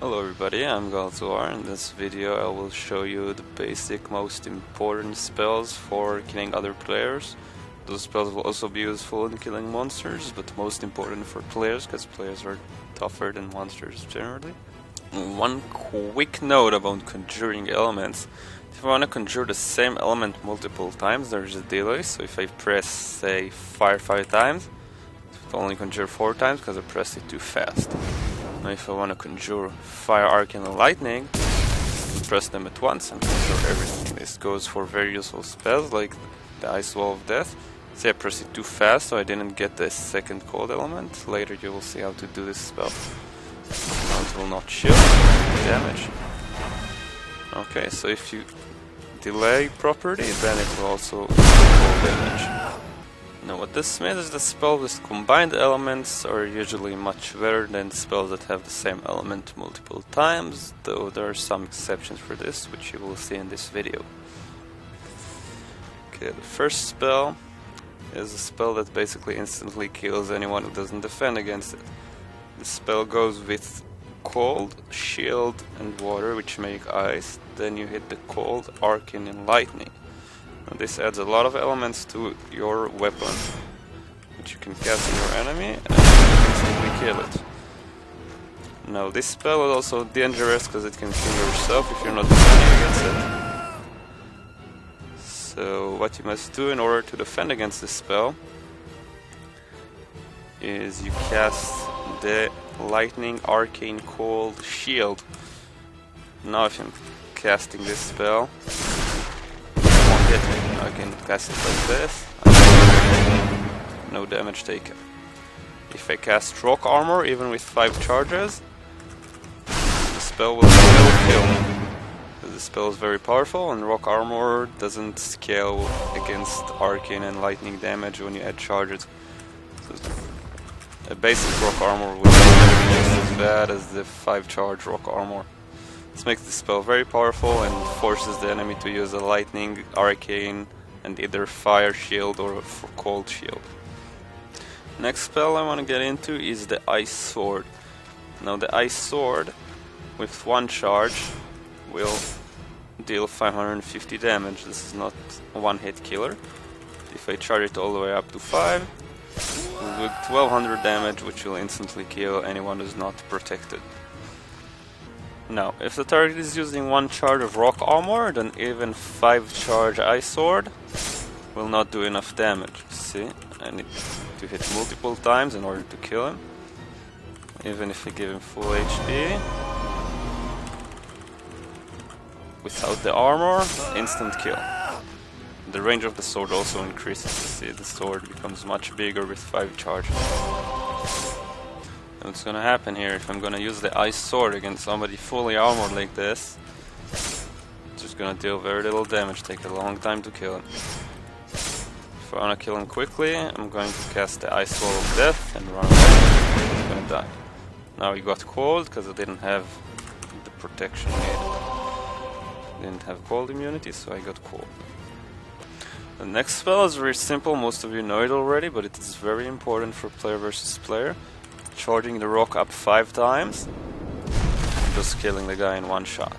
Hello everybody, I'm Galzuar. In this video I will show you the basic, most important spells for killing other players. Those spells will also be useful in killing monsters, but most important for players, because players are tougher than monsters generally. One quick note about conjuring elements. If I want to conjure the same element multiple times, there's a delay, so if I press, say, fire 5 times, it will only conjure 4 times because I pressed it too fast. Now if I want to conjure fire, arcane and lightning, I press them at once and conjure everything. This goes for very useful spells like the Ice Wall of Death. See, I pressed it too fast so I didn't get the second cold element. Later you will see how to do this spell. Now it will not shield damage. Okay, so if you delay properly, then it will also do cold damage. Now what this means is that spells with combined elements are usually much better than spells that have the same element multiple times, though there are some exceptions for this, which you will see in this video. Okay, the first spell is a spell that basically instantly kills anyone who doesn't defend against it. The spell goes with cold, shield and water, which make ice, then you hit the cold, arcane and lightning. This adds a lot of elements to your weapon, which you can cast on your enemy and instantly kill it. Now this spell is also dangerous because it can kill yourself if you're not defending against it. So what you must do in order to defend against this spell is you cast the lightning, arcane, cold, shield. Now if I'm casting this spell, I can cast it like this, no damage taken. If I cast rock armor, even with 5 charges, the spell will still kill. The spell is very powerful, and rock armor doesn't scale against arcane and lightning damage when you add charges. So a basic rock armor will be just as bad as the 5 charge rock armor. This makes the spell very powerful and forces the enemy to use a lightning, arcane, and either fire shield or cold shield. Next spell I want to get into is the Ice Sword. Now the Ice Sword, with 1 charge, will deal 550 damage. This is not a one-hit killer. If I charge it all the way up to 5, it will do 1200 damage, which will instantly kill anyone who's not protected. Now, if the target is using 1 charge of rock armor, then even 5 charge Ice Sword will not do enough damage. See, I need to hit multiple times in order to kill him. Even if I give him full HP. Without the armor, instant kill. The range of the sword also increases. See, the sword becomes much bigger with 5 charges. What's gonna happen here if I'm gonna use the Ice Sword against somebody fully armored like this? It's just gonna deal very little damage, take a long time to kill him. If I wanna kill him quickly, I'm going to cast the Ice Wall of Death and run away. He's gonna die. Now he got cold because I didn't have the protection needed. Didn't have cold immunity, so I got cold. The next spell is very simple, most of you know it already, but it is very important for player versus player. Charging the rock up 5 times, just killing the guy in 1 shot.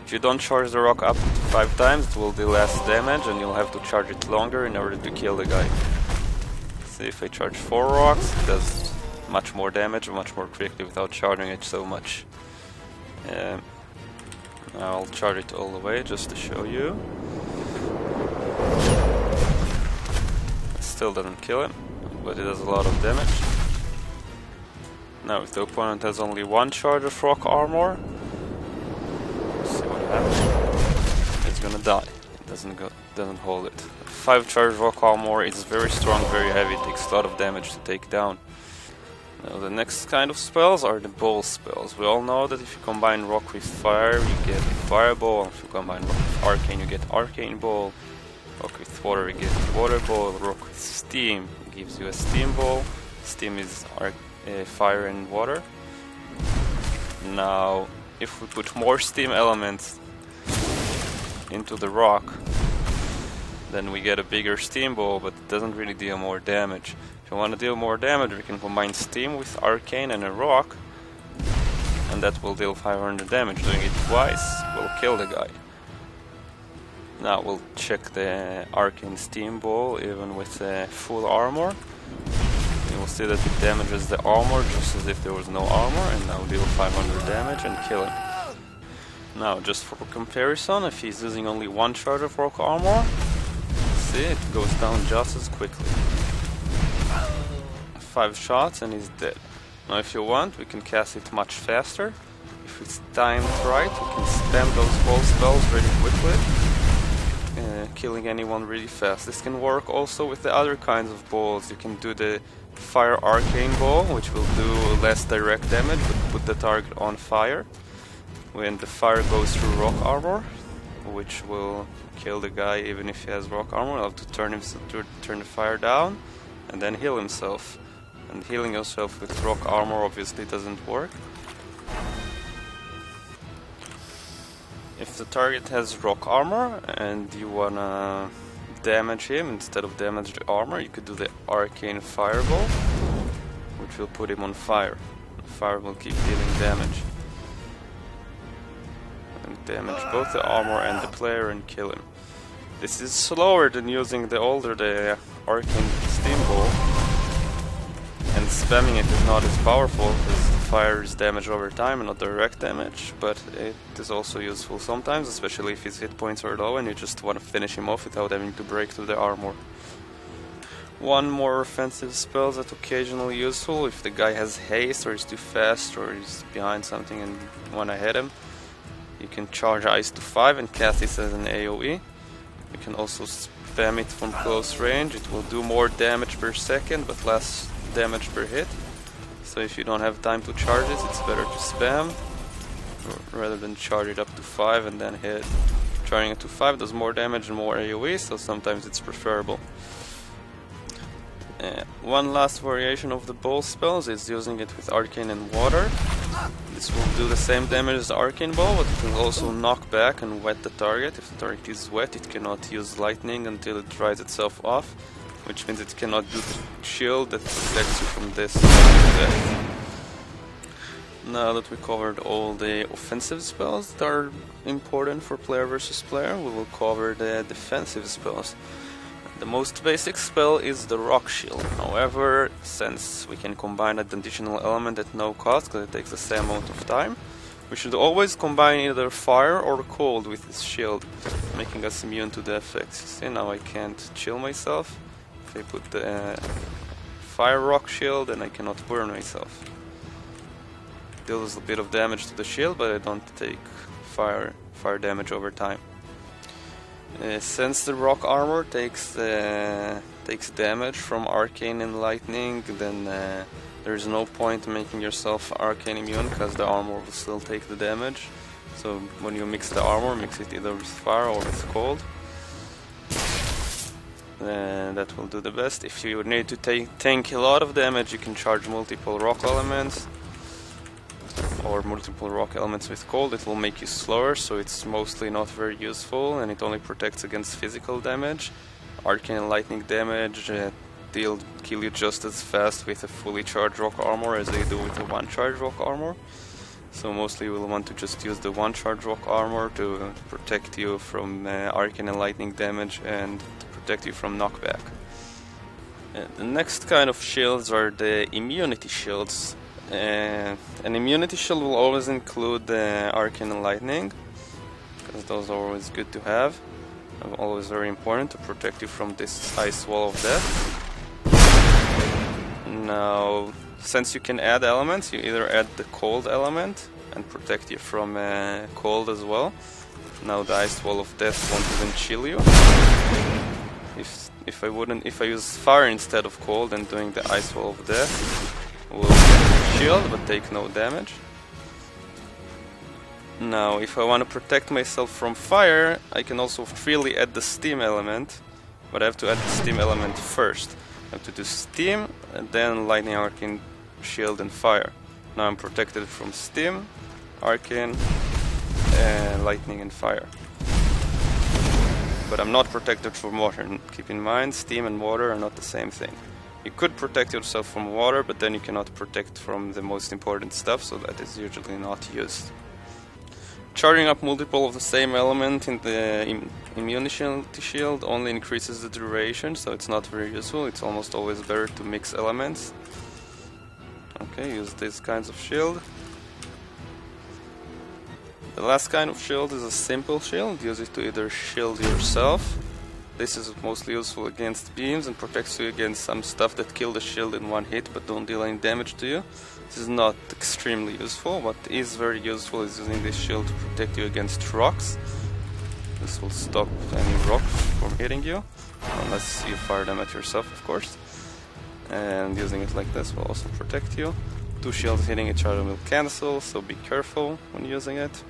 If you don't charge the rock up 5 times, it will do less damage and you'll have to charge it longer in order to kill the guy. See, if I charge 4 rocks, it does much more damage, much more quickly without charging it so much. I'll charge it all the way just to show you. It still doesn't kill him, but it does a lot of damage. Now if the opponent has only 1 charge of rock armor, let's see what happens. It's gonna die. It doesn't hold it. 5 charge rock armor is very strong, very heavy, it takes a lot of damage to take down. Now the next kind of spells are the ball spells. We all know that if you combine rock with fire, you get fireball. If you combine rock with arcane, you get arcane ball. Rock with water, you get water ball. Rock with steam gives you a steam ball. Steam is fire and water. Now, if we put more steam elements into the rock, then we get a bigger steam ball, but it doesn't really deal more damage. If you want to deal more damage, we can combine steam with arcane and a rock, and that will deal 500 damage. Doing it twice will kill the guy. Now we'll check the Arcane Steam Ball even with full armor. You will see that it damages the armor just as if there was no armor, and now deal 500 damage and kill him. Now, just for comparison, if he's using only one charge of rock armor, see, it goes down just as quickly. 5 shots and he's dead. Now if you want, we can cast it much faster. If it's timed right, we can spam those ball spells really quickly, killing anyone really fast. This can work also with the other kinds of balls. You can do the Fire Arcane Ball, which will do less direct damage but put the target on fire. When the fire goes through rock armor, which will kill the guy even if he has rock armor. I'll have to turn the fire down and then heal himself. And healing yourself with rock armor obviously doesn't work. If the target has rock armor and you wanna damage him instead of damage the armor, you could do the Arcane Fireball, which will put him on fire. The fire will keep dealing damage. And damage both the armor and the player and kill him. This is slower than using the Arcane Steam Ball. And spamming it is not as powerful because the fire is damage over time and not direct damage, but it is also useful sometimes, especially if his hit points are low and you just want to finish him off without having to break through the armor. One more offensive spell that's occasionally useful if the guy has haste or is too fast or is behind something and you want to hit him. You can charge Ice to 5 and cast this as an AoE. You can also spam it from close range. It will do more damage per second but less damage per hit. So if you don't have time to charge it, it's better to spam rather than charge it up to 5 and then hit. Charging it to 5 does more damage and more AoE, so sometimes it's preferable. One last variation of the ball spells is using it with Arcane and Water. This will do the same damage as the Arcane Ball, but it will also knock back and wet the target. If the target is wet, it cannot use lightning until it dries itself off, which means it cannot do the shield that protects you from this death. Now that we covered all the offensive spells that are important for player versus player, we will cover the defensive spells. The most basic spell is the Rock Shield. However, since we can combine an additional element at no cost because it takes the same amount of time, we should always combine either fire or cold with this shield, making us immune to the effects. See, now I can't chill myself. If I put the Fire Rock Shield, then I cannot burn myself. It deals a bit of damage to the shield, but I don't take fire damage over time. Since the rock armor takes damage from arcane and lightning, then there is no point making yourself arcane immune because the armor will still take the damage. So when you mix the armor, mix it either with fire or with cold. That will do the best. If you need to tank a lot of damage, you can charge multiple rock elements or multiple rock elements with cold. It will make you slower, so it's mostly not very useful, and it only protects against physical damage. Arcane and lightning damage kill you just as fast with a fully charged rock armor as they do with a one charged rock armor. So mostly you will want to just use the one charged rock armor to protect you from arcane and lightning damage and to protect you from knockback. The next kind of shields are the immunity shields. An immunity shield will always include the arcane and lightning, because those are always good to have. Always very important to protect you from this ice wall of death. Now, since you can add elements, you either add the cold element and protect you from cold as well. Now the ice wall of death won't even chill you. If I use fire instead of cold, then doing the ice wall of death will shield but take no damage. Now if I want to protect myself from fire, I can also freely add the steam element, but I have to add the steam element first. I have to do steam and then lightning, arcane, shield and fire. Now I'm protected from steam, arcane, lightning and fire. But I'm not protected from water. And keep in mind, steam and water are not the same thing. You could protect yourself from water, but then you cannot protect from the most important stuff, so that is usually not used. Charging up multiple of the same element in the immunity shield only increases the duration, so it's not very useful. It's almost always better to mix elements. Okay, use these kinds of shield. The last kind of shield is a simple shield. Use it to either shield yourself. This is mostly useful against beams and protects you against some stuff that kill the shield in one hit but don't deal any damage to you. This is not extremely useful. What is very useful is using this shield to protect you against rocks. This will stop any rock from hitting you, unless you fire them at yourself, of course. And using it like this will also protect you. Two shields hitting each other will cancel, so be careful when using it.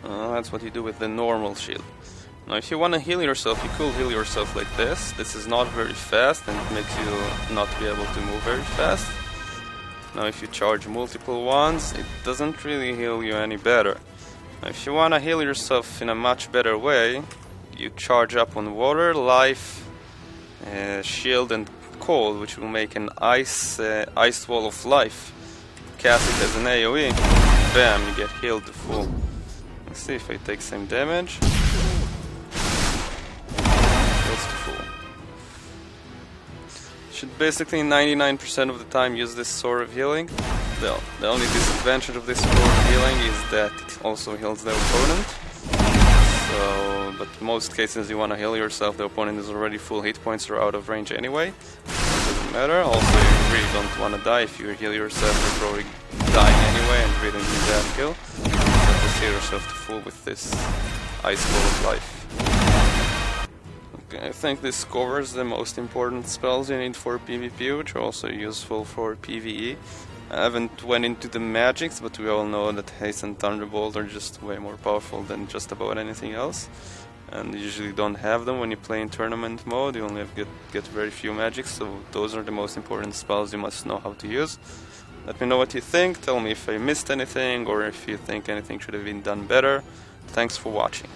That's what you do with the normal shield. Now if you want to heal yourself, you could heal yourself like this. This is not very fast and it makes you not be able to move very fast. Now if you charge multiple ones, it doesn't really heal you any better. Now if you want to heal yourself in a much better way, you charge up on water, life, shield and cold, which will make an ice wall of life. Cast it as an AoE, bam, you get healed to full. Let's see if I take same damage. Should basically 99% of the time use this sort of healing. The only disadvantage of this sort of healing is that it also heals the opponent. So, but in most cases you want to heal yourself, the opponent is already full hit points or out of range anyway. Doesn't matter. Also, you really don't want to die. If you heal yourself, you're probably dying anyway and really need that kill. Just heal yourself to full with this ice wall of life. I think this covers the most important spells you need for PvP, which are also useful for PvE. I haven't went into the magics, but we all know that Haste and Thunderbolt are just way more powerful than just about anything else. And you usually don't have them when you play in tournament mode, you only have get very few magics, so those are the most important spells you must know how to use. Let me know what you think, tell me if I missed anything, or if you think anything should have been done better. Thanks for watching.